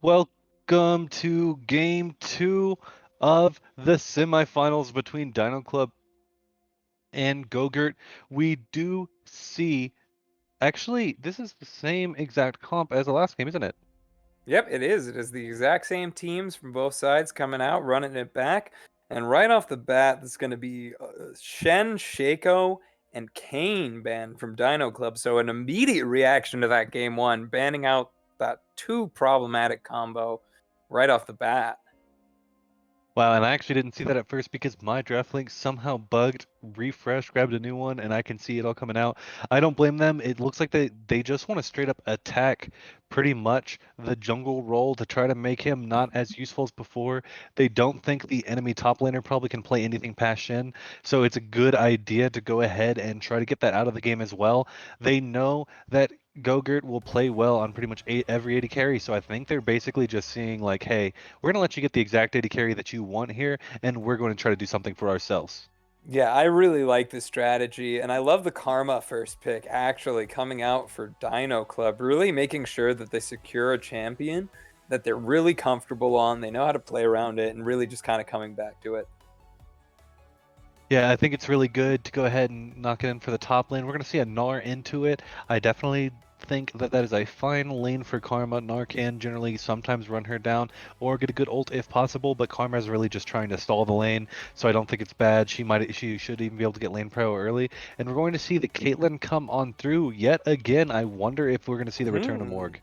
Welcome to game 2 of the semifinals between Dino Club and Gogurt. We do see, actually, this is the same exact comp as the last game, isn't it? Yep, it is. It is the exact same teams from both sides coming out, running it back. And right off the bat, it's going to be Shen, Shaco, and Kane banned from Dino Club. So an immediate reaction to that game one, banning out that too problematic combo right off the bat. Wow, and I actually didn't see that at first because my draft link somehow bugged, refreshed, grabbed a new one, and I can see it all coming out. I don't blame them. It looks like they just want to straight up attack pretty much the jungle role to try to make him not as useful as before. They don't think the enemy top laner probably can play anything past Shin, so it's a good idea to go ahead and try to get that out of the game as well. They know that Gogurt will play well on pretty much every AD carry, so I think they're basically just seeing like, hey, we're going to let you get the exact AD carry that you want here, and we're going to try to do something for ourselves. Yeah, I really like this strategy, and I love the Karma first pick actually coming out for Dino Club, really making sure that they secure a champion that they're really comfortable on, they know how to play around it, and really just kind of coming back to it. Yeah, I think it's really good to go ahead and knock it in for the top lane. We're going to see a Gnar into it. I definitely think that that is a fine lane for Karma. Gnar can generally sometimes run her down or get a good ult if possible, but Karma is really just trying to stall the lane, so I don't think it's bad. She should even be able to get lane pro early. And we're going to see the Caitlyn come on through yet again. I wonder if we're going to see the return of Hmm. Morg.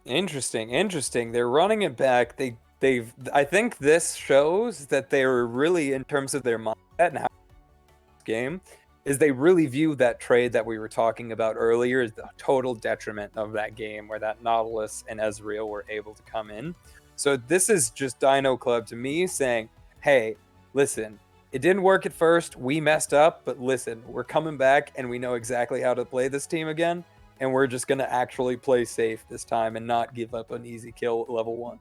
Interesting, interesting. They're running it back. I think this shows that they're really in terms of their mindset and how this game is they really view that trade that we were talking about earlier as the total detriment of that game where that Nautilus and Ezreal were able to come in. So this is just Dino Club to me saying, "Hey, listen, it didn't work at first. We messed up, but listen, we're coming back and we know exactly how to play this team again, and we're just going to actually play safe this time and not give up an easy kill at level 1."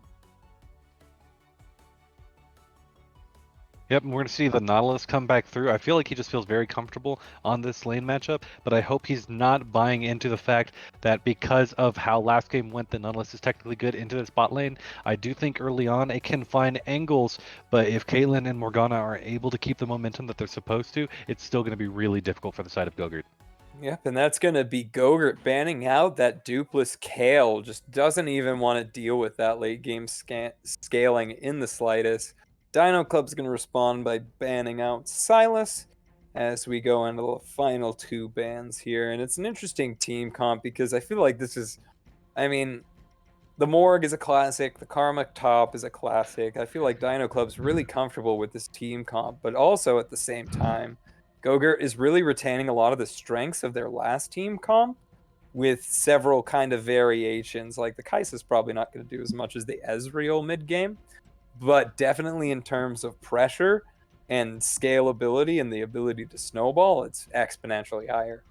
Yep, and we're going to see the Nautilus come back through. I feel like he just feels very comfortable on this lane matchup, but I hope he's not buying into the fact that because of how last game went, the Nautilus is technically good into the bot lane. I do think early on it can find angles, but if Caitlyn and Morgana are able to keep the momentum that they're supposed to, it's still going to be really difficult for the side of Gogurt. Yep, and that's going to be Gogurt banning out that dupless Kale. Just doesn't even want to deal with that late game scaling in the slightest. Dino Club's going to respond by banning out Silas as we go into the final two bans here. And it's an interesting team comp because I feel like this is, I mean, the Morgue is a classic, the Karma top is a classic. I feel like Dino Club's really comfortable with this team comp, but also at the same time, Gogurt is really retaining a lot of the strengths of their last team comp with several kind of variations. Like the Kai'Sa's probably not going to do as much as the Ezreal mid game, but definitely in terms of pressure and scalability and the ability to snowball, it's exponentially higher.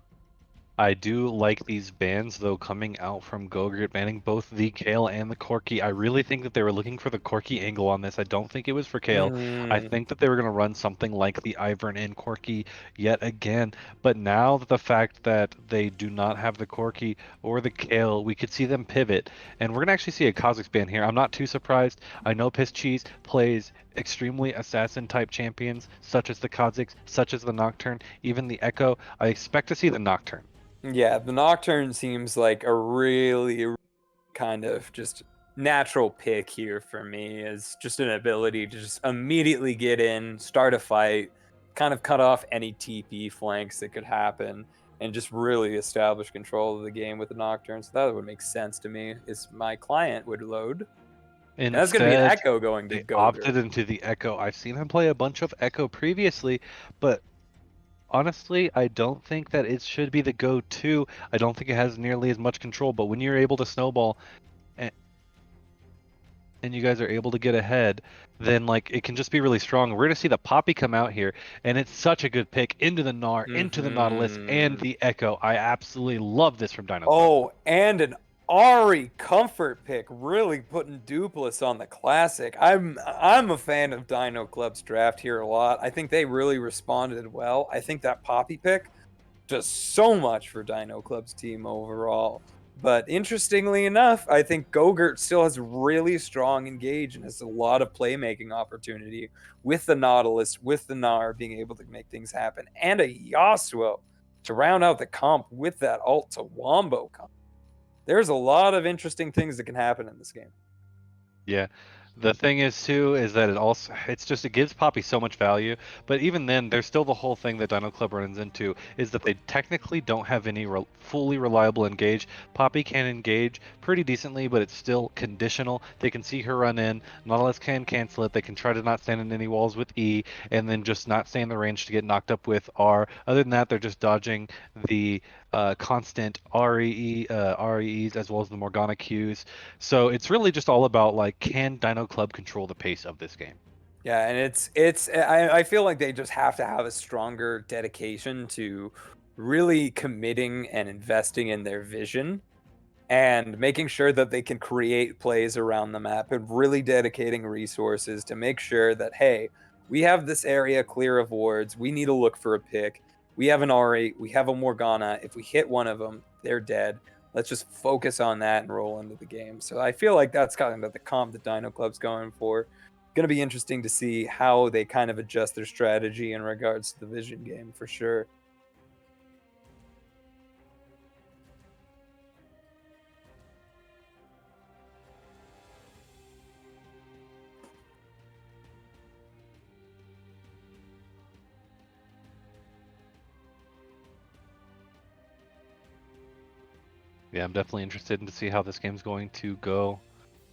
I do like these bans, though, coming out from Gogurt, banning both the Kale and the Corki. I really think that they were looking for the Corki angle on this. I don't think it was for Kale. I Mm. think that they were going to run something like the Ivern and Corki yet again. But now that the fact that they do not have the Corki or the Kale, we could see them pivot. And we're going to actually see a Kha'Zix ban here. I'm not too surprised. I know Piss Cheese plays extremely assassin type champions, such as the Kha'Zix, such as the Nocturne, even the Echo. I expect to see the Nocturne. Yeah, the Nocturne seems like a really kind of just natural pick here for me is just an ability to just immediately get in, start a fight, kind of cut off any TP flanks that could happen, and just really establish control of the game with the Nocturne. So that would make sense to me. Is my client would load, and that's going to be an Instead, Echo going to they Gogurt. opted into the Echo. I've seen him play a bunch of Echo previously, but honestly, I don't think that it should be the go-to. I don't think it has nearly as much control, but when you're able to snowball and, you guys are able to get ahead, then like it can just be really strong. We're gonna see the Poppy come out here, and it's such a good pick into the Gnar, into the Nautilus, and Hmm. the Echo. I absolutely love this from Dino Club. Oh, and an Ari comfort pick, really putting Dupless on the classic. I'm a fan of Dino Club's draft here a lot. I think they really responded well. I think that Poppy pick does so much for Dino Club's team overall. But interestingly enough, I think Gogurt still has really strong engage and has a lot of playmaking opportunity with the Nautilus, with the Gnar being able to make things happen, and a Yasuo to round out the comp with that ult to Wombo comp. There's a lot of interesting things that can happen in this game. Yeah. The thing is too is that it gives Poppy so much value, but even then there's still the whole thing that Dino Club runs into is that they technically don't have any fully reliable engage. Poppy can engage pretty decently, but it's still conditional. They can see her run in, Nautilus can cancel it, they can try to not stand in any walls with E, and then just not stay in the range to get knocked up with R. Other than that, they're just dodging the constant REEs as well as the Morgana Qs. So it's really just all about like, can Dino Club control the pace of this game? Yeah, and I feel like they just have to have a stronger dedication to really committing and investing in their vision and making sure that they can create plays around the map and really dedicating resources to make sure that, hey, we have this area clear of wards. We need to look for a pick. We have an R8. We have a Morgana. If we hit one of them, they're dead. Let's just focus on that and roll into the game. So I feel like that's kind of the comp that Dino Club's going for. Going to be interesting to see how they kind of adjust their strategy in regards to the vision game for sure. Yeah, I'm definitely interested in to see how this game's going to go.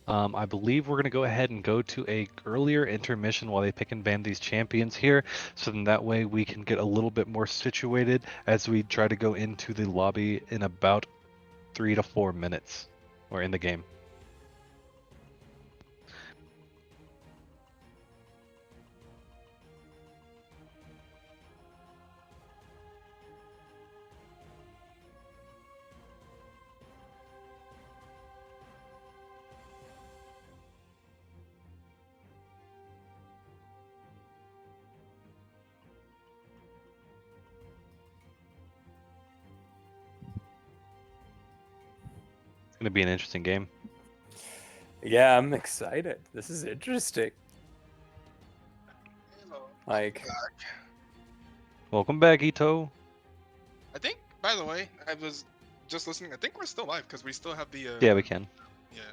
I believe we're going to go ahead and go to a earlier intermission while they pick and ban these champions here, so then that way we can get a little bit more situated as we try to go into the lobby in about 3 to 4 minutes, or in the game. It's going to be an interesting game. Yeah, I'm excited. This is interesting. Hello. Like, Welcome back, Etoe. I think, by the way, I was just listening. I think we're still live because we still have the Yeah, we can. yeah,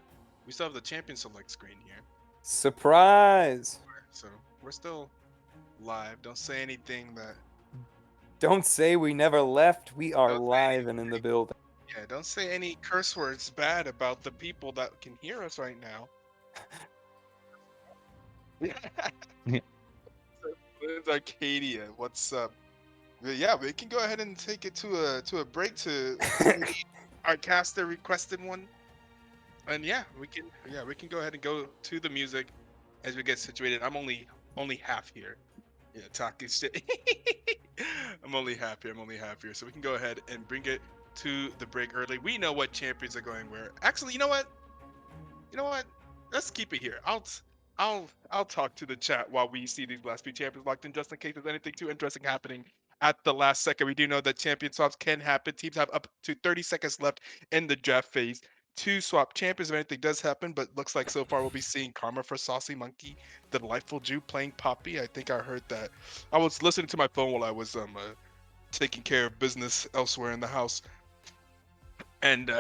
we still have the champion select screen here. surprise. So we're still live. Don't say anything that Don't say we never left. We are Don't say live and in the building. yeah, don't say any curse words bad about the people that can hear us right now. Yeah. It's Arcadia. What's up? But yeah, we can go ahead and take it to a break to our caster requested one. And yeah, we can go ahead and go to the music as we get situated. I'm only half here. Yeah, talking shit. I'm only half here. So we can go ahead and bring it to the break early. We know what champions are going where. Actually, you know what? Let's keep it here. I'll talk to the chat while we see these last few champions locked in, just in case there's anything too interesting happening at the last second. We do know that champion swaps can happen. Teams have up to 30 seconds left in the draft phase to swap champions if anything does happen. But looks like so far we'll be seeing Karma for Saucy Monkey, the Delightful Jew playing Poppy. I think I heard that. I was listening to my phone while I was taking care of business elsewhere in the house. And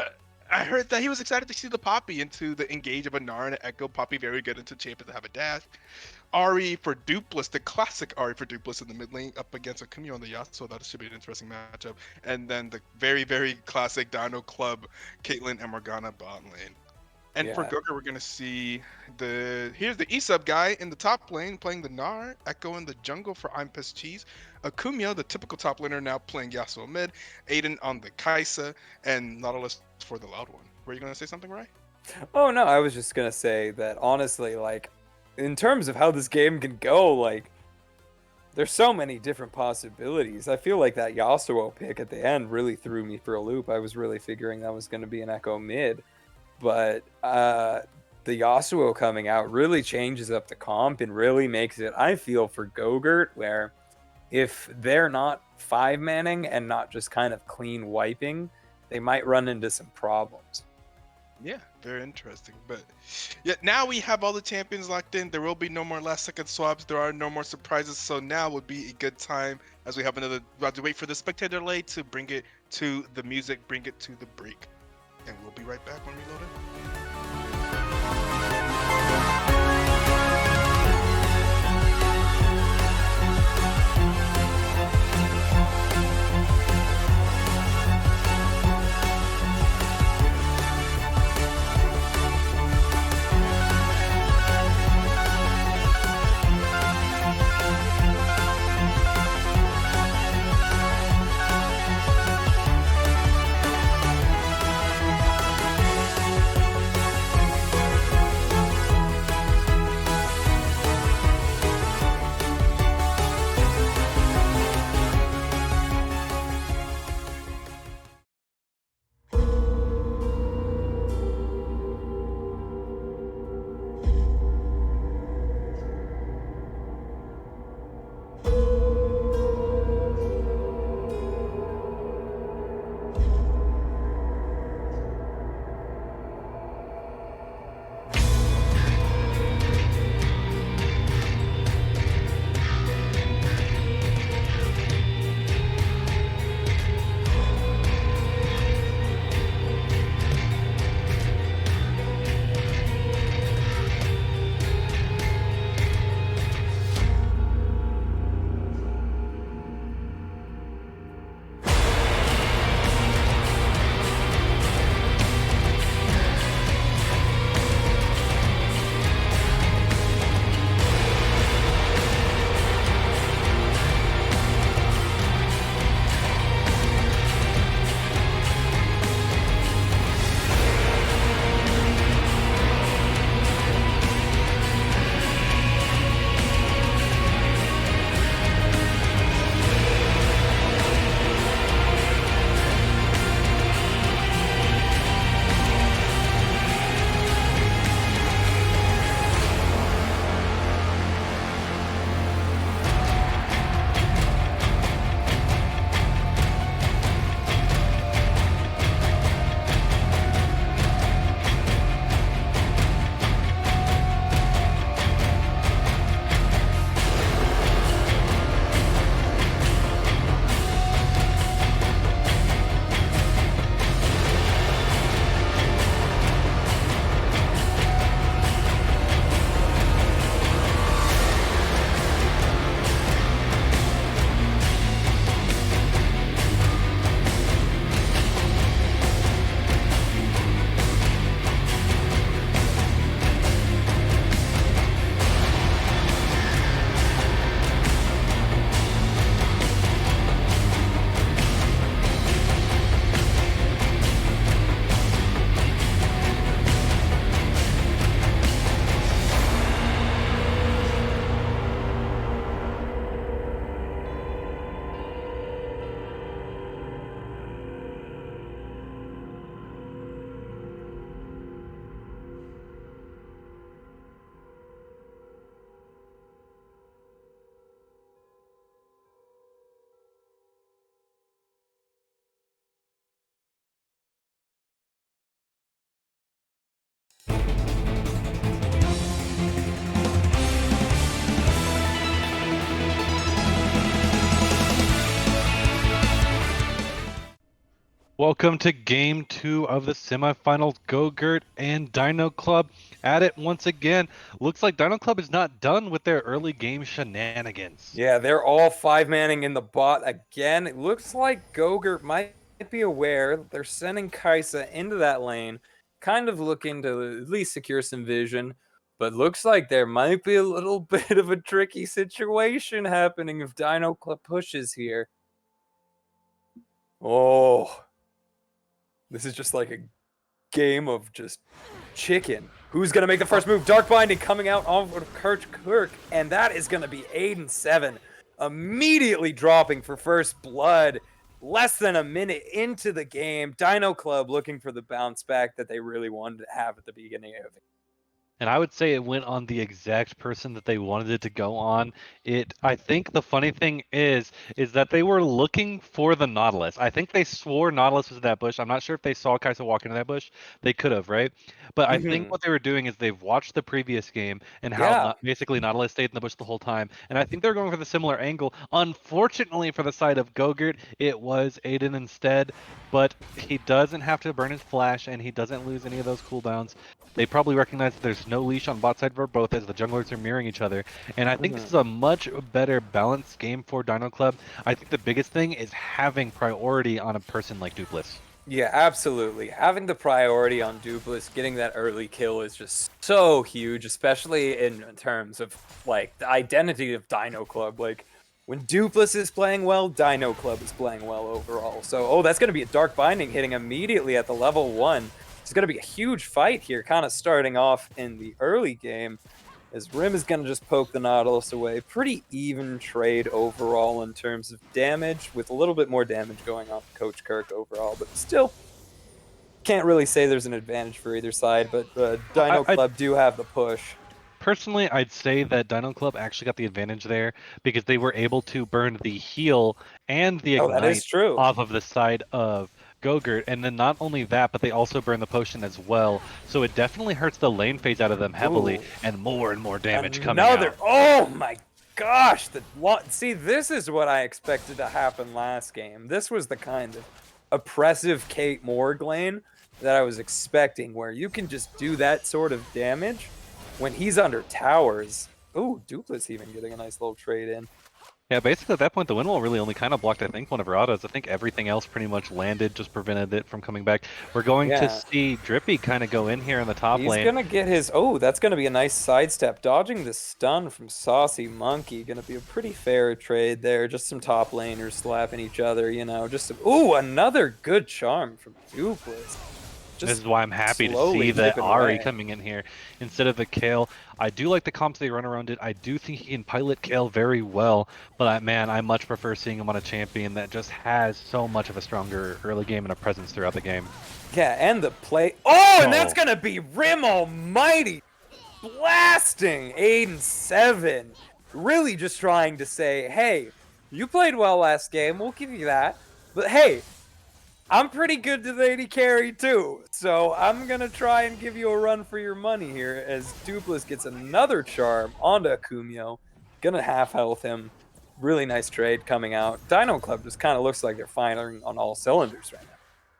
I heard that he was excited to see the Poppy into the engage of a Gnar and an Echo. Poppy very good into champions that have a dash. Ari for Dupless, the classic Ari for Dupless in the mid lane up against Akumio on the Yasuo. That should be an interesting matchup. And then the very, very classic Dino Club, Caitlyn and Morgana bot lane. And for Yeah. Gogurt, we're gonna see here's the E-sub guy in the top lane playing the Gnar, Echo in the jungle for I'm Pissed Cheese, Akumio, the typical top laner, now playing Yasuo mid, Aiden on the Kaisa, and Nautilus for the loud one. Were you gonna say something, Rai? Oh no, I was just gonna say that honestly, like, in terms of how this game can go, like, there's so many different possibilities. I feel like that Yasuo pick at the end really threw me for a loop. I was really figuring that was gonna be an Echo mid, but the Yasuo coming out really changes up the comp and really makes it, I feel, for Gogurt, where if they're not 5-manning and not just kind of clean wiping, they might run into some problems. Yeah, very interesting. But yeah, now we have all the champions locked in. There will be no more last second swaps. There are no more surprises. So now would be a good time as we have about to wait for the spectator delay to bring it to the music, bring it to the break. And we'll be right back when we load in. Welcome to Game 2 of the semifinals. Gogurt and Dino Club at it once again. Looks like Dino Club is not done with their early game shenanigans. Yeah, they're all five-manning in the bot again. It looks like Gogurt might be aware they're sending Kaisa into that lane, kind of looking to at least secure some vision. But looks like there might be a little bit of a tricky situation happening if Dino Club pushes here. Oh, this is just like a game of just chicken. Who's going to make the first move? Dark Binding coming out off of Kirk, and that is going to be Aiden7. Immediately dropping for first blood. Less than a minute into the game. Dino Club looking for the bounce back that they really wanted to have at the beginning of it. And I would say it went on the exact person that they wanted it to go on. I think the funny thing is that they were looking for the Nautilus. I think they swore Nautilus was in that bush. I'm not sure if they saw Kai'Sa walk into that bush. They could have, right? But I think Hmm. what they were doing is they've watched the previous game and how Yeah. basically Nautilus stayed in the bush the whole time. And I think they're going for the similar angle. Unfortunately for the side of Gogurt, it was Aiden instead, but he doesn't have to burn his flash and he doesn't lose any of those cooldowns. They probably recognize that there's no leash on bot side for both as the junglers are mirroring each other. And I think this is a much better balanced game for Dino Club. I think the biggest thing is having priority on a person like Dupless. Yeah, absolutely. Having the priority on Dupless, getting that early kill is just so huge, especially in terms of like the identity of Dino Club. Like when Dupless is playing well, Dino Club is playing well overall. So, oh, that's going to be a Dark Binding hitting immediately at the level 1. It's going to be a huge fight here, kind of starting off in the early game. As Rim is going to just poke the Nautilus away. Pretty even trade overall in terms of damage, with a little bit more damage going on Coach Kirk overall, but still can't really say there's an advantage for either side, but Dino Club do have the push. Personally, I'd say that Dino Club actually got the advantage there because they were able to burn the heal and the Oh, that is ignite true. off of the side of Gogurt, and then not only that, but they also burn the potion as well. So it definitely hurts the lane phase out of them heavily, Ooh. and more damage coming out. Oh my gosh! See, this is what I expected to happen last game. This was the kind of oppressive Kate Morg lane that I was expecting, where you can just do that sort of damage when he's under towers. Ooh, Dupless even getting a nice little trade in. Yeah, basically at that point, the wind wall really only kind of blocked, I think, one of her autos. I think everything else pretty much landed, just prevented it from coming back. We're going to see Drippy kind of go in here in the top lane. He's going to get his... Oh, that's going to be a nice sidestep. Dodging the stun from Saucy Monkey. Going to be a pretty fair trade there. Just some top laners slapping each other, you know. Just some... Ooh, another good charm from Dupless. This is why I'm happy to see that Ari coming in here instead of the Kale. I do like the comps they run around it. I do think he can pilot Kale very well, but man, I much prefer seeing him on a champion that just has so much of a stronger early game and a presence throughout the game. Yeah, and the play... Oh, and that's going to be Rim Almighty blasting Aiden 7. Really just trying to say, hey, you played well last game. We'll give you that. But hey, I'm pretty good to the AD carry too, so I'm going to try and give you a run for your money here as Dupless gets another charm onto Akumio. Gonna half health him. Really nice trade coming out. Dino Club just kind of looks like they're firing on all cylinders right now.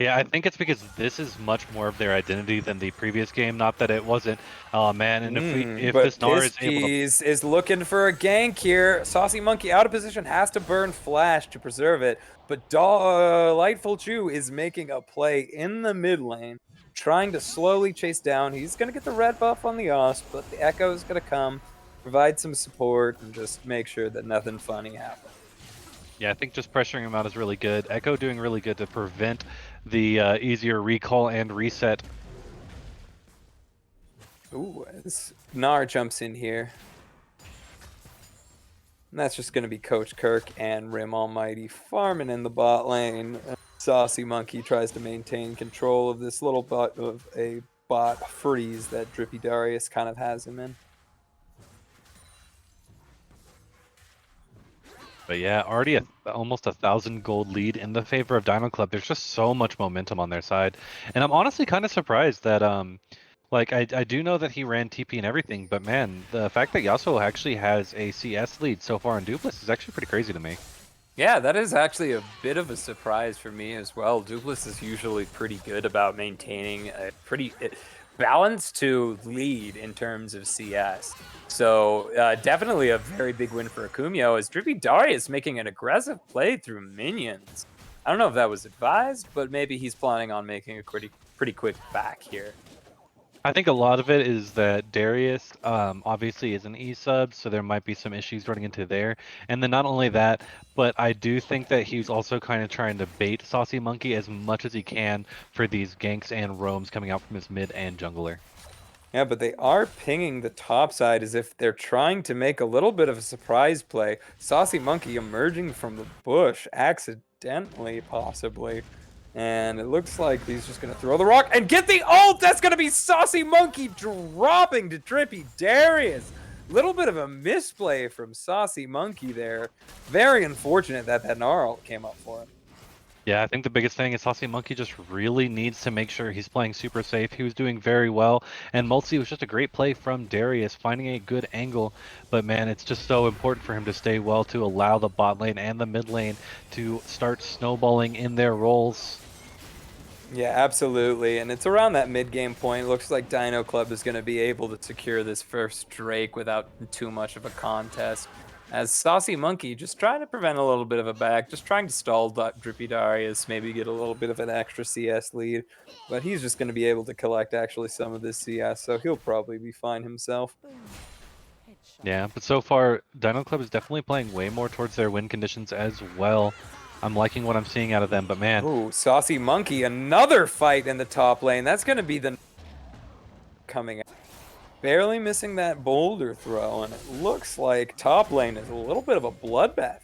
Yeah, I think it's because this is much more of their identity than the previous game. Not that it wasn't. Oh man, and if this Gnar is able to... is looking for a gank here. Saucy Monkey out of position, has to burn Flash to preserve it. But Lightful Chew is making a play in the mid lane, trying to slowly chase down. He's going to get the red buff on the Osp, but the Echo is going to come, provide some support, and just make sure that nothing funny happens. Yeah, I think just pressuring him out is really good. Echo doing really good to prevent the easier recall and reset. Ooh, as Gnar jumps in here. And that's just going to be Coach Kirk and Rim Almighty farming in the bot lane. Saucy Monkey tries to maintain control of this little bot of a bot freeze that Drippy Darius kind of has him in. But yeah, already almost 1,000 gold lead in the favor of Dino Club. There's just so much momentum on their side. And I'm honestly kind of surprised that, like, I do know that he ran TP and everything, but man, the fact that Yasuo actually has a CS lead so far in Dupless is actually pretty crazy to me. Yeah, that is actually a bit of a surprise for me as well. Dupless is usually pretty good about maintaining a pretty balanced to lead in terms of CS. So definitely a very big win for Akumio as Drippy Darius making an aggressive play through minions. I don't know if that was advised, but maybe he's planning on making a pretty quick back here. I think a lot of it is that Darius obviously is an E-sub, so there might be some issues running into there. And then not only that, but I do think that he's also kind of trying to bait Saucy Monkey as much as he can for these ganks and roams coming out from his mid and jungler. Yeah, but they are pinging the top side as if they're trying to make a little bit of a surprise play. Saucy Monkey emerging from the bush, accidentally, possibly. And it looks like he's just going to throw the rock and get the ult! That's going to be Saucy Monkey dropping to Drippy Darius. Little bit of a misplay from Saucy Monkey there. Very unfortunate that that Gnar ult came up for him. Yeah, I think the biggest thing is Saucy Monkey just really needs to make sure he's playing super safe. He was doing very well, and Multi was just a great play from Darius, finding a good angle. But man, it's just so important for him to stay well to allow the bot lane and the mid lane to start snowballing in their roles. Yeah, absolutely. And it's around that mid-game point. Looks like Dino Club is going to be able to secure this first Drake without too much of a contest. As Saucy Monkey just trying to prevent a little bit of a back, just trying to stall Drippy Darius, maybe get a little bit of an extra CS lead. But he's just going to be able to collect actually some of this CS, so he'll probably be fine himself. Yeah, but so far, Dino Club is definitely playing way more towards their win conditions as well. I'm liking what I'm seeing out of them, but man. Ooh, Saucy Monkey, another fight in the top lane. That's going to be the coming out. Barely missing that boulder throw, and it looks like top lane is a little bit of a bloodbath.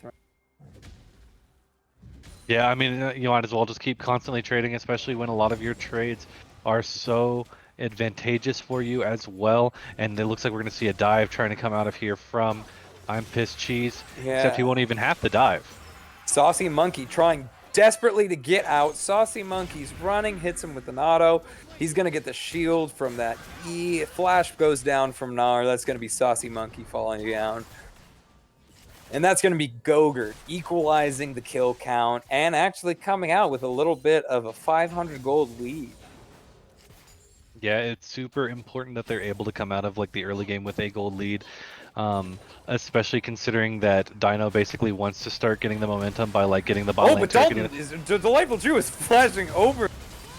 Yeah, I mean, you might as well just keep constantly trading, especially when a lot of your trades are so advantageous for you as well. And it looks like we're going to see a dive trying to come out of here from I'm Pissed Cheese, except he won't even have to dive. Saucy Monkey trying desperately to get out. Saucy Monkey's running, hits him with an auto. He's going to get the shield from that E. Flash goes down from Gnar. That's going to be Saucy Monkey falling down. And that's going to be Gogurt equalizing the kill count and actually coming out with a little bit of a 500 gold lead. Yeah, it's super important that they're able to come out of like the early game with a gold lead, especially considering that Dino basically wants to start getting the momentum by like getting the bot lane. But Dalton is Delightful Jew is flashing over.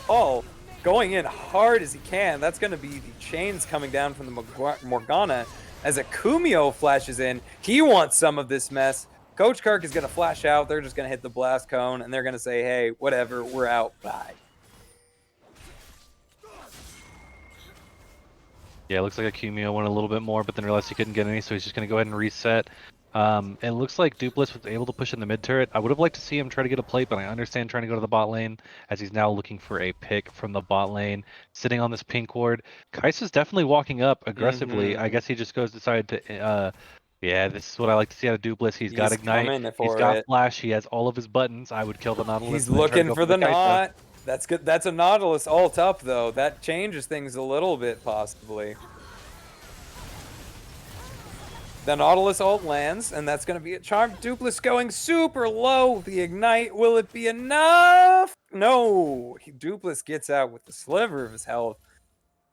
Oh, going in hard as he can. That's going to be the chains coming down from the Morgana. As Akumio flashes in, he wants some of this mess. Coach Kirk is going to flash out. They're just going to hit the blast cone, and they're going to say, hey, whatever, we're out. Bye. Yeah, it looks like Akumio went a little bit more, but then realized he couldn't get any, so he's just going to go ahead and reset. It looks like Dupless was able to push in the mid turret. I would have liked to see him try to get a plate, but I understand trying to go to the bot lane, as he's now looking for a pick from the bot lane, sitting on this pink ward. Kai'Sa's definitely walking up aggressively. I guess he just decided to... yeah, this is what I like to see out of Dupless. He's got Ignite, he's got Flash, he has all of his buttons. I would kill the Nautilus. He's looking for the knot. That's good. That's a Nautilus ult up, though. That changes things a little bit, possibly. The Nautilus ult lands, and that's going to be a charm. Dupless going super low. The Ignite, will it be enough? No. Dupless gets out with the sliver of his health.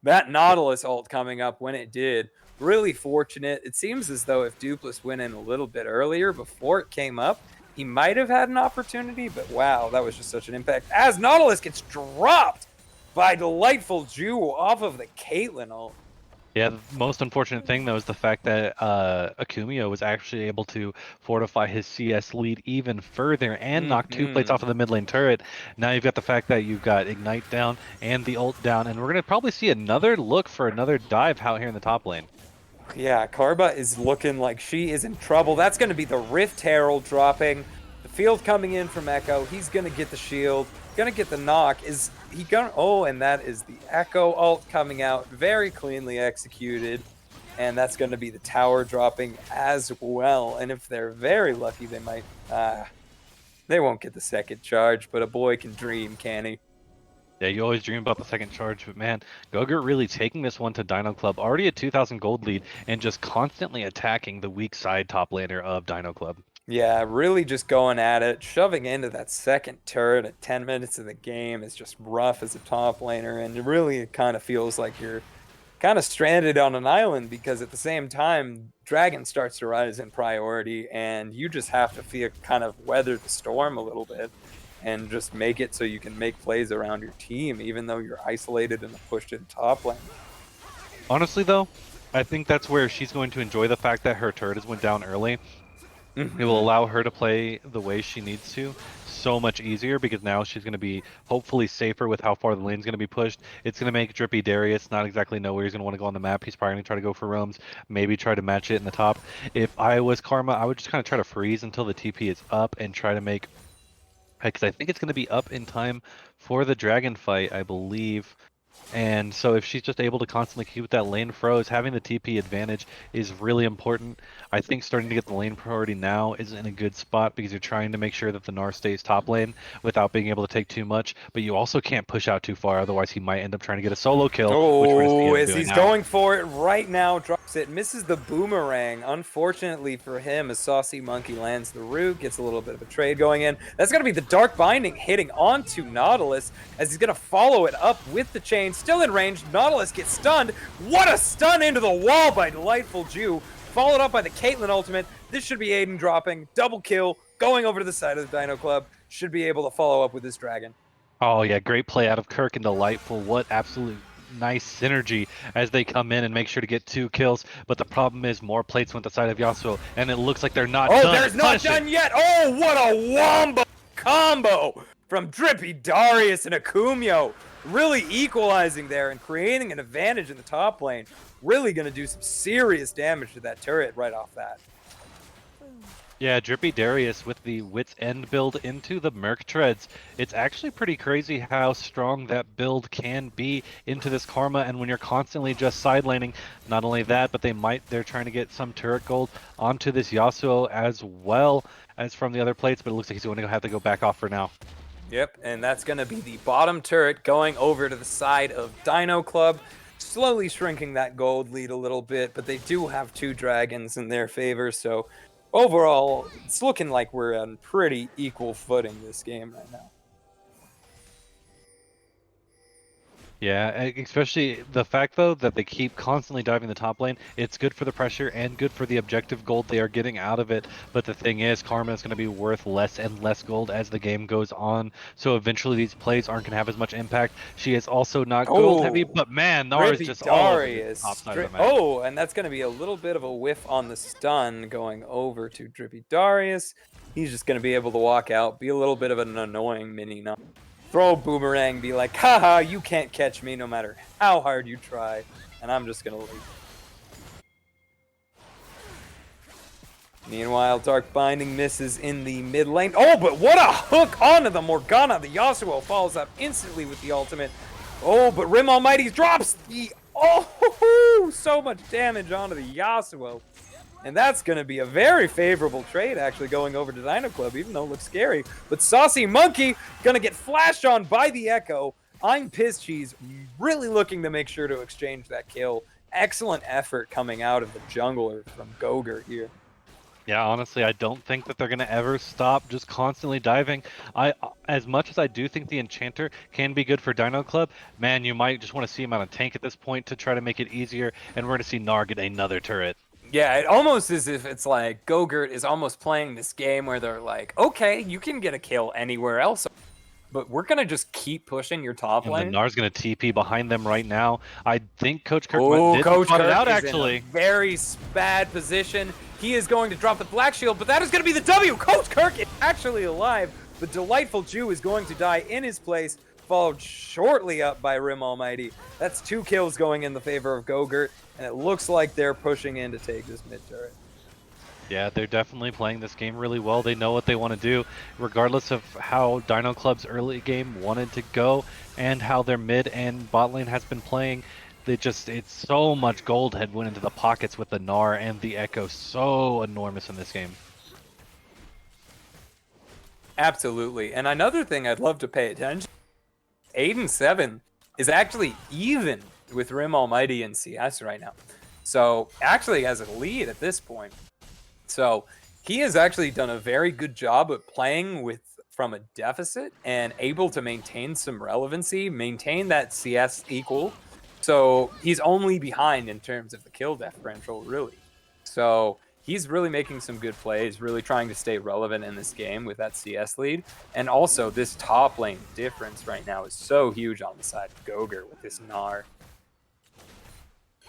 That Nautilus ult coming up when it did. Really fortunate. It seems as though if Dupless went in a little bit earlier before it came up, he might have had an opportunity, but wow, that was just such an impact. As Nautilus gets dropped by Delightful Jew off of the Caitlyn ult. Yeah, the most unfortunate thing, though, is the fact that Akumio was actually able to fortify his CS lead even further and knock 2 plates off of the mid lane turret. Now you've got the fact that you've got Ignite down and the ult down, and we're going to probably see another look for another dive out here in the top lane. Yeah, Karba is looking like she is in trouble. That's going to be the Rift Herald dropping. The field coming in from Echo. He's going to get the shield. Going to get the knock. Is he going to... Oh, and that is the Echo ult coming out. Very cleanly executed. And that's going to be the tower dropping as well. And if they're very lucky, they might... they won't get the second charge, but a boy can dream, can he? Yeah, you always dream about the second charge, but man, Gogurt really taking this one to Dino Club, already a 2,000 gold lead, and just constantly attacking the weak side top laner of Dino Club. Yeah, really just going at it, shoving into that second turret at 10 minutes of the game is just rough as a top laner, and really it kind of feels like you're kind of stranded on an island because at the same time, Dragon starts to rise in priority, and you just have to feel kind of weather the storm a little bit. And just make it so you can make plays around your team, even though you're isolated and pushed in top lane. Honestly, though, I think that's where she's going to enjoy the fact that her turret has went down early. It will allow her to play the way she needs to so much easier because now she's going to be hopefully safer with how far the lane's going to be pushed. It's going to make Drippy Darius not exactly know where he's going to want to go on the map. He's probably going to try to go for roams, maybe try to match it in the top. If I was Karma, I would just kind of try to freeze until the TP is up and try to make because I think it's going to be up in time for the dragon fight, I believe. And so if she's just able to constantly keep that lane froze, having the TP advantage is really important. I think starting to get the lane priority now is in a good spot because you're trying to make sure that the Gnar stays top lane without being able to take too much, but you also can't push out too far, otherwise he might end up trying to get a solo kill, which we're going to see Oh, him as doing he's now. going for it right now, drops it, misses the boomerang. Unfortunately for him, as Saucy Monkey lands the root, gets a little bit of a trade going in. That's going to be the Dark Binding hitting onto Nautilus, as he's going to follow it up with the chain, still in range. Nautilus gets stunned. What a stun into the wall by Delightful Jew, followed up by the Caitlyn ultimate. This should be Aiden dropping, double kill, going over to the side of the Dino Club. Should be able to follow up with this dragon. Oh yeah, great play out of Kirk and Delightful. What absolute nice synergy as they come in and make sure to get 2 kills. But the problem is more plates went the side of Yasuo, and it looks like they're not done. Oh, there's not done yet. Oh, what a wombo combo from Drippy Darius and Akumio. Really equalizing there and creating an advantage in the top lane. Really going to do some serious damage to that turret right off that. Yeah, Drippy Darius with the Wit's End build into the Merc Treads. It's actually pretty crazy how strong that build can be into this Karma, and when you're constantly just side laning, not only that, but they're trying to get some turret gold onto this Yasuo as well as from the other plates, but it looks like he's going to have to go back off for now. Yep, and that's going to be the bottom turret going over to the side of Dino Club, slowly shrinking that gold lead a little bit, but they do have 2 dragons in their favor, so overall, it's looking like we're on pretty equal footing this game right now. Yeah, especially the fact, though, that they keep constantly diving the top lane. It's good for the pressure and good for the objective gold they are getting out of it. But the thing is, Karma is going to be worth less and less gold as the game goes on. So eventually these plays aren't going to have as much impact. She is also not gold heavy, but man, Gnar is just all over the top side of the map. Oh, and that's going to be a little bit of a whiff on the stun going over to Drippy Darius. He's just going to be able to walk out, be a little bit of an annoying mini now. Throw a boomerang, be like, haha, you can't catch me no matter how hard you try, and I'm just gonna leave. Meanwhile, Dark Binding misses in the mid lane. Oh, but what a hook onto the Morgana. The Yasuo follows up instantly with the ultimate. Oh, but Rim Almighty drops the... Oh, so much damage onto the Yasuo. And that's going to be a very favorable trade, actually, going over to Dino Club, even though it looks scary. But Saucy Monkey going to get flashed on by the Echo. I'm Piss Cheese, really looking to make sure to exchange that kill. Excellent effort coming out of the jungler from Gogurt here. Yeah, honestly, I don't think that they're going to ever stop just constantly diving. As much as I do think the Enchanter can be good for Dino Club, man, you might just want to see him on a tank at this point to try to make it easier, and we're going to see Gnar get another turret. Yeah, it almost as if it's like Gogurt is almost playing this game where they're like, okay, you can get a kill anywhere else, but we're going to just keep pushing your top lane. And Gnar's going to TP behind them right now. I think Coach Kirk did Coach spot Kirk it out, is actually. in a very bad position. He is going to drop the Black Shield, but that is going to be the W. Coach Kirk is actually alive. The Delightful Jew is going to die in his place, followed shortly up by Rim Almighty. That's 2 kills going in the favor of Gogurt, and it looks like they're pushing in to take this mid turret. Yeah, they're definitely playing this game really well. They know what they want to do, regardless of how Dino Club's early game wanted to go and how their mid and bot lane has been playing. It's so much gold had went into the pockets with the Gnar and the Echo. So enormous in this game. Absolutely. And another thing I'd love to pay attention, Aiden 7 is actually even with Rim Almighty in CS right now. So actually has a lead at this point. So he has actually done a very good job of playing from a deficit and able to maintain some relevancy, maintain that CS equal. So he's only behind in terms of the kill differential, really. So he's really making some good plays, really trying to stay relevant in this game with that CS lead. And also this top lane difference right now is so huge on the side of Gogurt with this Gnar.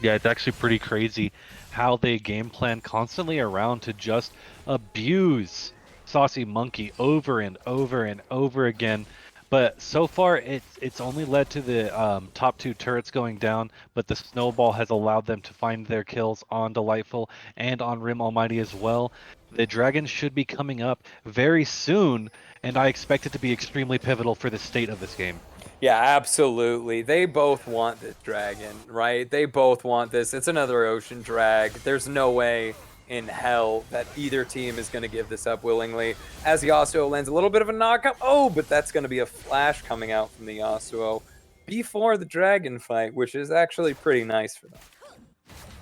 Yeah, it's actually pretty crazy how they game plan constantly around to just abuse Saucy Monkey over and over and over again. But so far, it's only led to the top 2 turrets going down, but the snowball has allowed them to find their kills on Delightful and on Rim Almighty as well. The Dragons should be coming up very soon, and I expect it to be extremely pivotal for the state of this game. Yeah, absolutely. They both want this dragon, right? They both want this. It's another ocean drag. There's no way in hell that either team is going to give this up willingly. As Yasuo lands a little bit of a knockup. Oh, but that's going to be a flash coming out from the Yasuo before the dragon fight, which is actually pretty nice for them.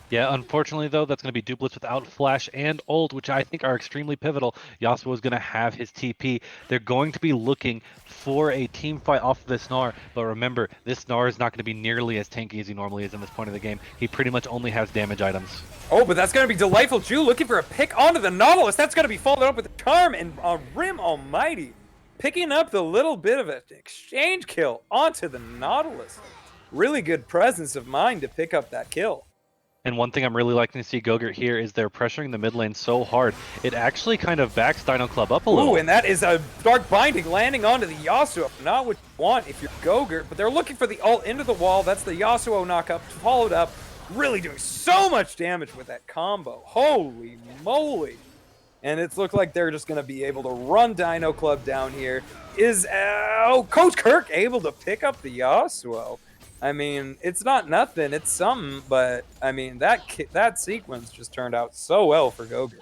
Yeah, unfortunately, though, that's going to be Dupless without Flash and Ult, which I think are extremely pivotal. Yasuo is going to have his TP. They're going to be looking for a team fight off of this Gnar, but remember, this Gnar is not going to be nearly as tanky as he normally is in this point of the game. He pretty much only has damage items. Oh, but that's going to be Delightful Jew looking for a pick onto the Nautilus. That's going to be followed up with a Charm and Rim Almighty picking up the little bit of an exchange kill onto the Nautilus. Really good presence of mind to pick up that kill. And one thing I'm really liking to see Gogurt here is they're pressuring the mid lane so hard, it actually kind of backs Dino Club up a little. Ooh, and that is a Dark Binding landing onto the Yasuo. Not what you want if you're Gogurt, but they're looking for the ult into the wall. That's the Yasuo knockup, followed up, really doing so much damage with that combo. Holy moly. And it's looked like they're just going to be able to run Dino Club down here. Is Coach Kirk able to pick up the Yasuo? I mean, it's not nothing, it's something, but I mean, that sequence just turned out so well for Gogurt.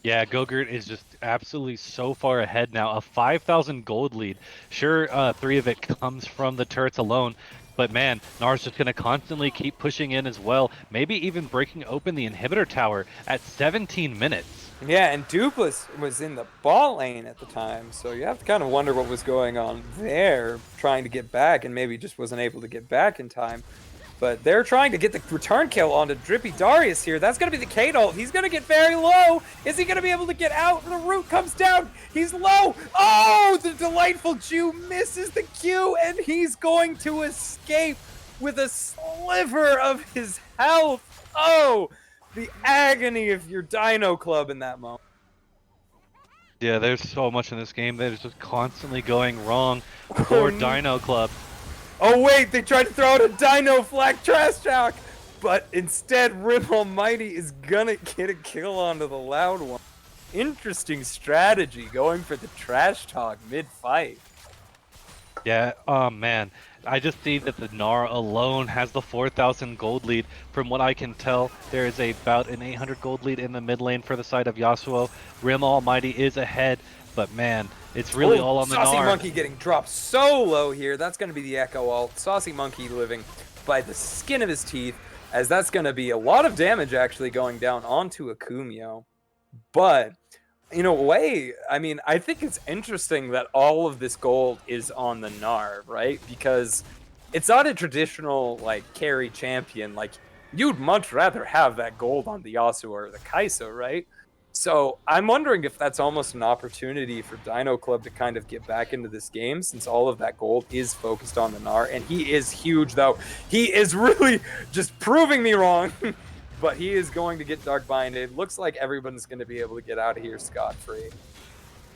Yeah, Gogurt is just absolutely so far ahead now. A 5,000 gold lead. Sure, 3 of it comes from the turrets alone, but man, Gnar's just going to constantly keep pushing in as well, maybe even breaking open the inhibitor tower at 17 minutes. Yeah, and Dupless was in the bot lane at the time, so you have to kind of wonder what was going on there, trying to get back, and maybe just wasn't able to get back in time. But they're trying to get the return kill onto Drippy Darius here. That's going to be the Kate ult. He's going to get very low. Is he going to be able to get out? The root comes down. He's low. Oh, the Delightful Jew misses the Q, and he's going to escape with a sliver of his health. Oh, the agony of your Dino Club in that moment. Yeah, there's so much in this game that is just constantly going wrong for Dino Club. Oh wait, they tried to throw out a Dino Flag Trash Talk, but instead Rim Almighty is gonna get a kill onto the Loud One. Interesting strategy, going for the Trash Talk mid-fight. Yeah, oh man. I just see that the Gnar alone has the 4,000 gold lead. From what I can tell, there is about an 800 gold lead in the mid lane for the side of Yasuo. Rim Almighty is ahead, but man, it's really all on the Gnar. Saucy Monkey getting dropped so low here. That's going to be the Echo ult. Saucy Monkey living by the skin of his teeth, as that's going to be a lot of damage actually going down onto Akumio. But in a way, I mean, I think it's interesting that all of this gold is on the Gnar, right? Because it's not a traditional, like, carry champion. Like, you'd much rather have that gold on the Yasuo or the Kai'Sa, right? So I'm wondering if that's almost an opportunity for Dino Club to kind of get back into this game, since all of that gold is focused on the Gnar. And he is huge, though. He is really just proving me wrong. But he is going to get Dark Binded. Looks like everyone's going to be able to get out of here scot-free.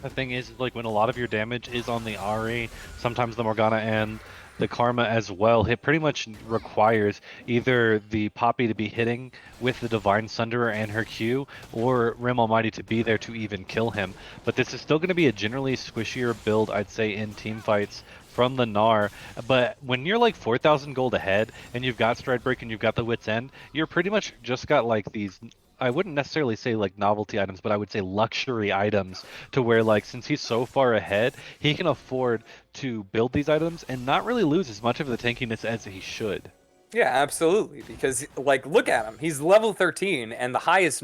The thing is, like, when a lot of your damage is on the Ahri, sometimes the Morgana and the Karma as well, it pretty much requires either the Poppy to be hitting with the Divine Sunderer and her Q, or Rim Almighty to be there to even kill him. But this is still going to be a generally squishier build, I'd say, in team fights from the Gnar. But when you're like 4,000 gold ahead and you've got Stride Break and you've got the Wit's End, you're pretty much just got like these, I wouldn't necessarily say like novelty items, but I would say luxury items, to where, like, since he's so far ahead, he can afford to build these items and not really lose as much of the tankiness as he should. Yeah, absolutely. Because, like, look at him. He's level 13, and the highest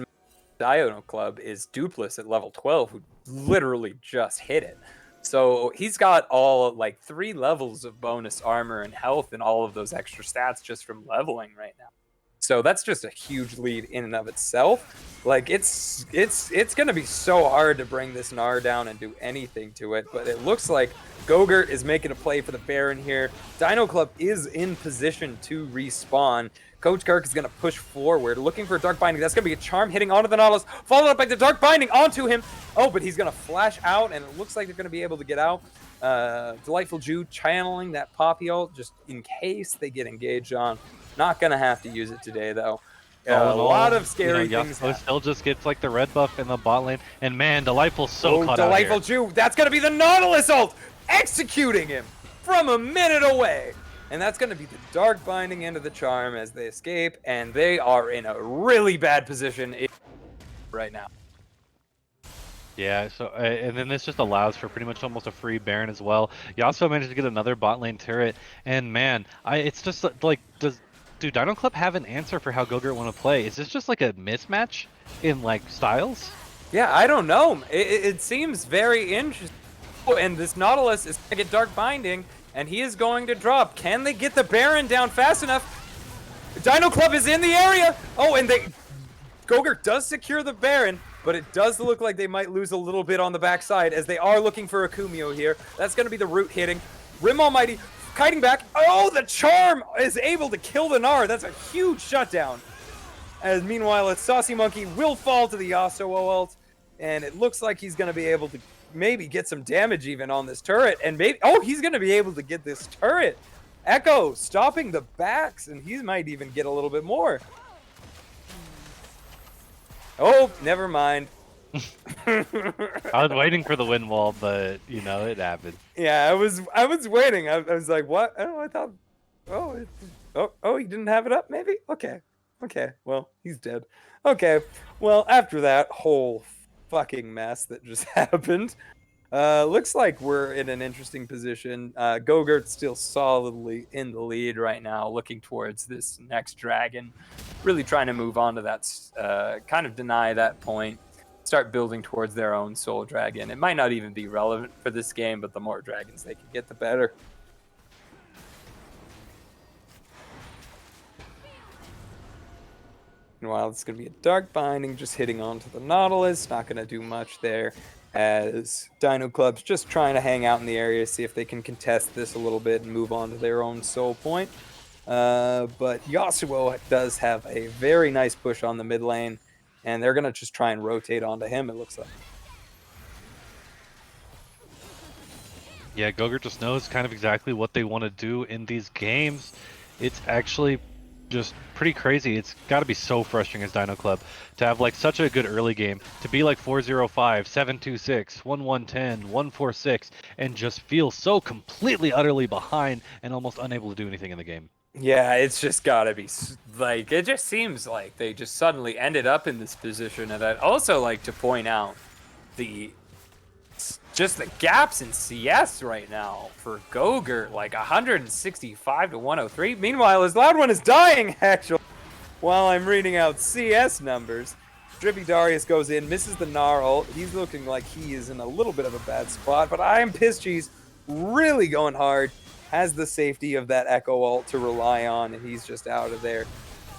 Dino Club is Dupless at level 12, who literally just hit it. So he's got all, like, 3 levels of bonus armor and health and all of those extra stats just from leveling right now. So that's just a huge lead in and of itself. Like, it's going to be so hard to bring this Gnar down and do anything to it. But it looks like Gogurt is making a play for the Baron here. Dino Club is in position to respawn. Coach Kirk is going to push forward, looking for a Dark Binding. That's going to be a Charm hitting onto the Nautilus, followed up by the Dark Binding onto him. Oh, but he's going to flash out, and it looks like they're going to be able to get out. Delightful Jew channeling that Poppy ult just in case they get engaged on. Not going to have to use it today, though. All A in lot all, of scary things Yasuo happen. still just gets like the red buff in the bot lane, and man, Delightful's so caught out Delightful here. Jew. That's going to be the Nautilus ult, executing him from a minute away. And that's going to be the Dark Binding into the Charm as they escape, and they are in a really bad position right now. Yeah, so and then this just allows for pretty much almost a free Baron as well. Yasuo managed to get another bot lane turret, and man, it's just like, do Dino Club have an answer for how Gogurt want to play? Is this just like a mismatch in like styles? Yeah, I don't know. It seems very interesting. Oh, and this Nautilus is going to get Dark Binding, and he is going to drop. Can they get the Baron down fast enough? Dino Club is in the area. Oh, and Gogurt does secure the Baron, but it does look like they might lose a little bit on the backside as they are looking for a Kumio here. That's going to be the root hitting. Rim Almighty kiting back. Oh, the Charm is able to kill the Gnar. That's a huge shutdown. As meanwhile, a Saucy Monkey will fall to the Yasuo ult, and it looks like he's going to be able to maybe get some damage even on this turret, and maybe, oh, he's going to be able to get this turret. Echo stopping the backs, and he might even get a little bit more. Oh, never mind. I was waiting for the wind wall, but you know it happened. Yeah, I was waiting. I was like, what? Oh, I thought, oh, he didn't have it up. Maybe. Okay. Well, he's dead. Okay. Well, after that whole fucking mess that just happened, looks like we're in an interesting position. Gogurt's still solidly in the lead right now, looking towards this next dragon. Really trying to move on to that, kind of deny that point, start building towards their own soul dragon. It might not even be relevant for this game, but the more dragons they can get, the better. Meanwhile, it's going to be a Dark Binding just hitting onto the Nautilus. Not going to do much there, as Dino Club's just trying to hang out in the area, see if they can contest this a little bit and move on to their own soul point. But Yasuo does have a very nice push on the mid lane, and they're going to just try and rotate onto him, it looks like. Yeah, Gogurt just knows kind of exactly what they want to do in these games. It's actually just pretty crazy. It's got to be so frustrating as Dino Club to have like such a good early game, to be like 405, 726, 1110, 146, and just feel so completely, utterly behind and almost unable to do anything in the game. Yeah, it's just gotta be, like, it just seems like they just suddenly ended up in this position. And I'd also like to point out just the gaps in CS right now for Gogurt, like 165 to 103. Meanwhile, his loud one is dying, actually, while I'm reading out CS numbers. Drippy Darius goes in, misses the Gnar ult. He's looking like he is in a little bit of a bad spot, but I am Piss Cheese really going hard. Has the safety of that Echo ult to rely on, and he's just out of there.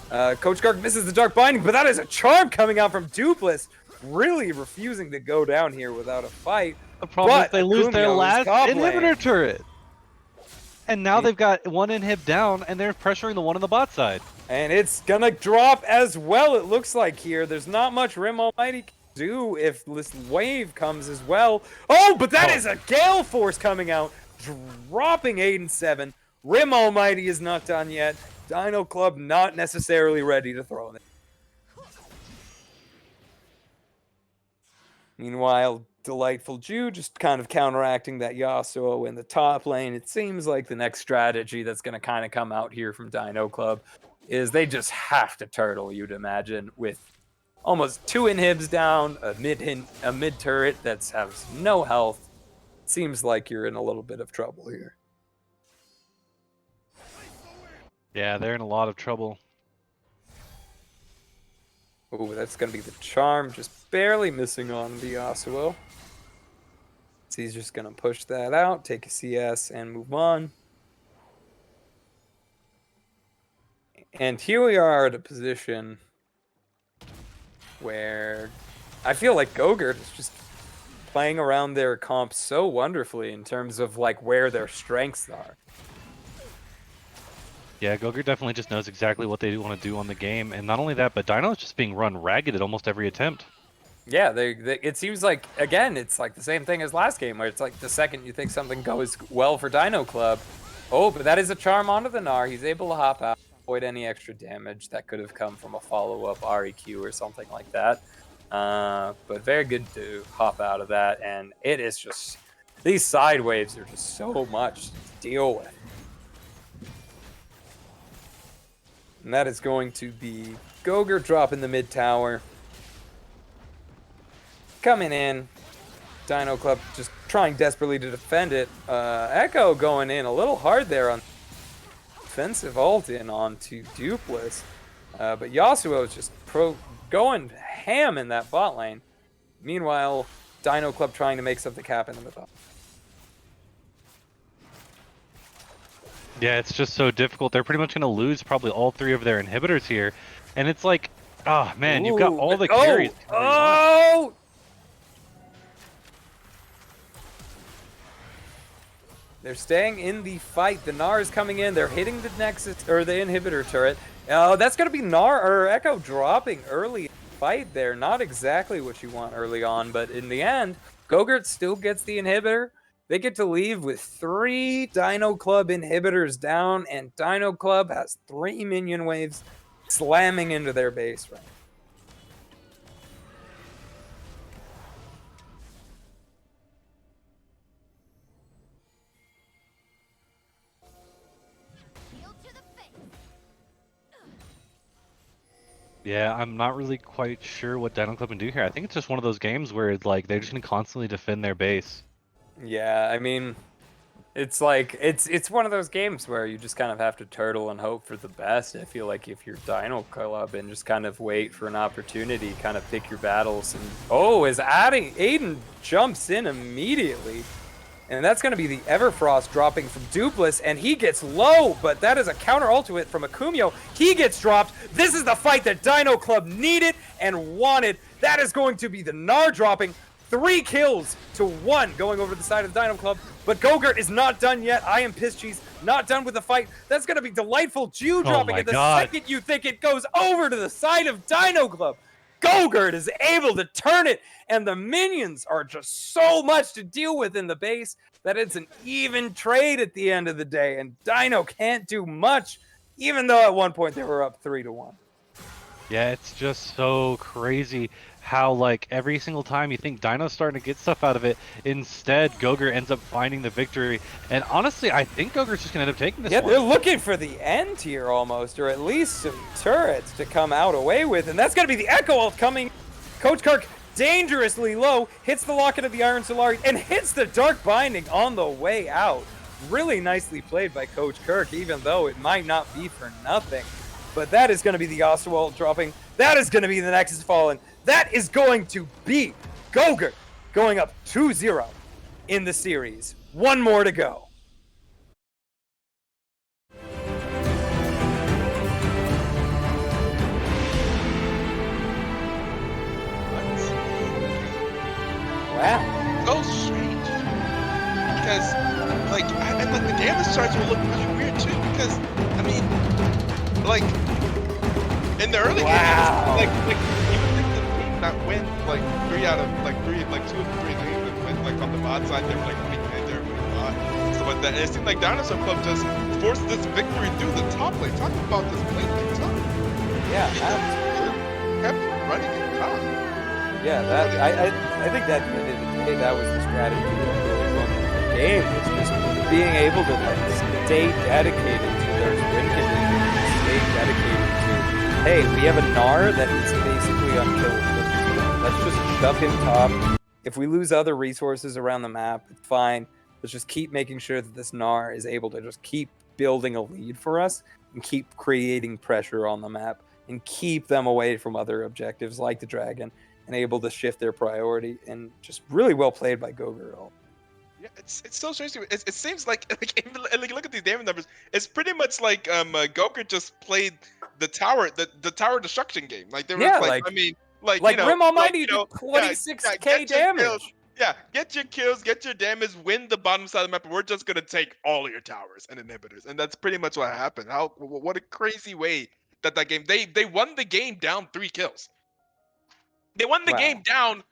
Coach Garg misses the Dark Binding, but that is a charm coming out from Dupless, really refusing to go down here without a fight. The problem is they lose Kumio their is last top inhibitor lane. turret. And now they've got one inhib down, and they're pressuring the one on the bot side. And it's gonna drop as well, it looks like here. There's not much Rim Almighty can do if this wave comes as well. Oh, but that is a Gale Force coming out, dropping 8 and 7. Rim Almighty is not done yet. Dino Club not necessarily ready to throw it. Meanwhile, Delightful Jew just kind of counteracting that Yasuo in the top lane. It seems like the next strategy that's going to kind of come out here from Dino Club is they just have to turtle, you'd imagine, with almost 2 inhibs down, a mid turret that has no health. Seems like you're in a little bit of trouble here. Yeah, they're in a lot of trouble. Ooh, that's going to be the charm, just barely missing on the Yasuo. So he's just going to push that out, take a CS, and move on. And here we are at a position where I feel like Gogurt is just playing around their comp so wonderfully in terms of like where their strengths are. Yeah, Gogurt definitely just knows exactly what they want to do on the game, and not only that, but Dino is just being run ragged at almost every attempt. Yeah, it seems like, again, it's like the same thing as last game, where it's like the second you think something goes well for Dino Club, oh, but that is a charm onto the Gnar. He's able to hop out, avoid any extra damage that could have come from a follow-up REQ or something like that. But very good to hop out of that, and it is just, these side waves are just so much to deal with. And that is going to be Gogurt dropping the mid tower. Coming in, Dino Club just trying desperately to defend it. Etoe going in a little hard there on offensive ult in onto Dupless. But Yasuo is just going ham in that bot lane. Meanwhile, Dino Club trying to make something happen in the top. Yeah, it's just so difficult. They're pretty much going to lose probably all 3 of their inhibitors here. And it's like, oh man, you've got all the carries. Oh! They're staying in the fight. The Gnar is coming in. They're hitting the Nexus or the inhibitor turret. That's gonna be Gnar or Etoe dropping early in the fight there. Not exactly what you want early on, but in the end, Gogurt still gets the inhibitor. They get to leave with 3 Dino Club inhibitors down, and Dino Club has 3 minion waves slamming into their base right now. Yeah, I'm not really quite sure what Dino Club can do here. I think it's just one of those games where it's like they're just gonna constantly defend their base. Yeah, I mean, it's like it's one of those games where you just kind of have to turtle and hope for the best. I feel like if you're Dino Club and just kind of wait for an opportunity, kind of pick your battles. And as Aiden jumps in immediately. And that's going to be the Everfrost dropping from Dupless, and he gets low, but that is a counter ult to it from Akumio. He gets dropped. This is the fight that Dino Club needed and wanted. That is going to be the Gnar dropping. 3 kills to 1 going over the side of the Dino Club, but Gogurt is not done yet. I am Piss Cheese, not done with the fight. That's going to be Delightful Jew dropping at the second you think it goes over to the side of Dino Club. Gogurt is able to turn it, and the minions are just so much to deal with in the base that it's an even trade at the end of the day, and Dino can't do much, even though at one point they were up 3-1. Yeah, it's just so crazy how, like, every single time you think Dino's starting to get stuff out of it, instead Gogurt ends up finding the victory. And honestly, I think Gogurt's just going to end up taking this one. Yeah, they're looking for the end here almost, or at least some turrets to come out away with, and that's going to be the Echo ult coming. Coach Kirk dangerously low, hits the locket of the Iron Solari, and hits the Dark Binding on the way out. Really nicely played by Coach Kirk, even though it might not be for nothing. But that is going to be the Yasuo ult dropping. That is going to be the Nexus fallen. That is going to be Gogurt going up 2-0 in the series. 1 more to go. Wow. So strange. Because, like, and like the damage charts will look really weird too. Because, I mean, like, in the early games, like even the team that win like 2 of the 3 games, and like on the bot side, they were like they're bot. So like that, it seemed like Dinosaur Club just forced this victory through the top lane. Talk about this lane tough. Yeah, kept running in top. Yeah, I think that at the end of the day, that was the strategy that really won the game, was just being able to like stay dedicated to those win conditions, stay dedicated to, hey, we have a Gnar that is basically unkillable. Let's just shove him top. If we lose other resources around the map, it's fine. Let's just keep making sure that this Gnar is able to just keep building a lead for us and keep creating pressure on the map and keep them away from other objectives like the dragon, and able to shift their priority, and just really well played by Gogurt. Yeah, it's so strange. It seems like look at these damage numbers. It's pretty much like Gogurt just played the tower destruction game. Like there was I mean like you know, Grim Almighty like, you know, did 26k damage. Yeah, get your kills, get your damage, win the bottom side of the map. We're just gonna take all your towers and inhibitors, and that's pretty much what happened. What a crazy way that game. They won the game down 3 kills. They won the Wow. game down.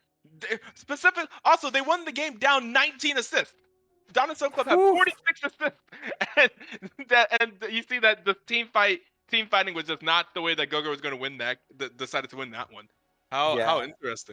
Specific. Also, they won the game down 19 assists. Dinosaur Club had Whew. 46 assists, and you see that the team fighting was just not the way that Gogurt was going to win that. Decided to win that one. How Yeah. interesting.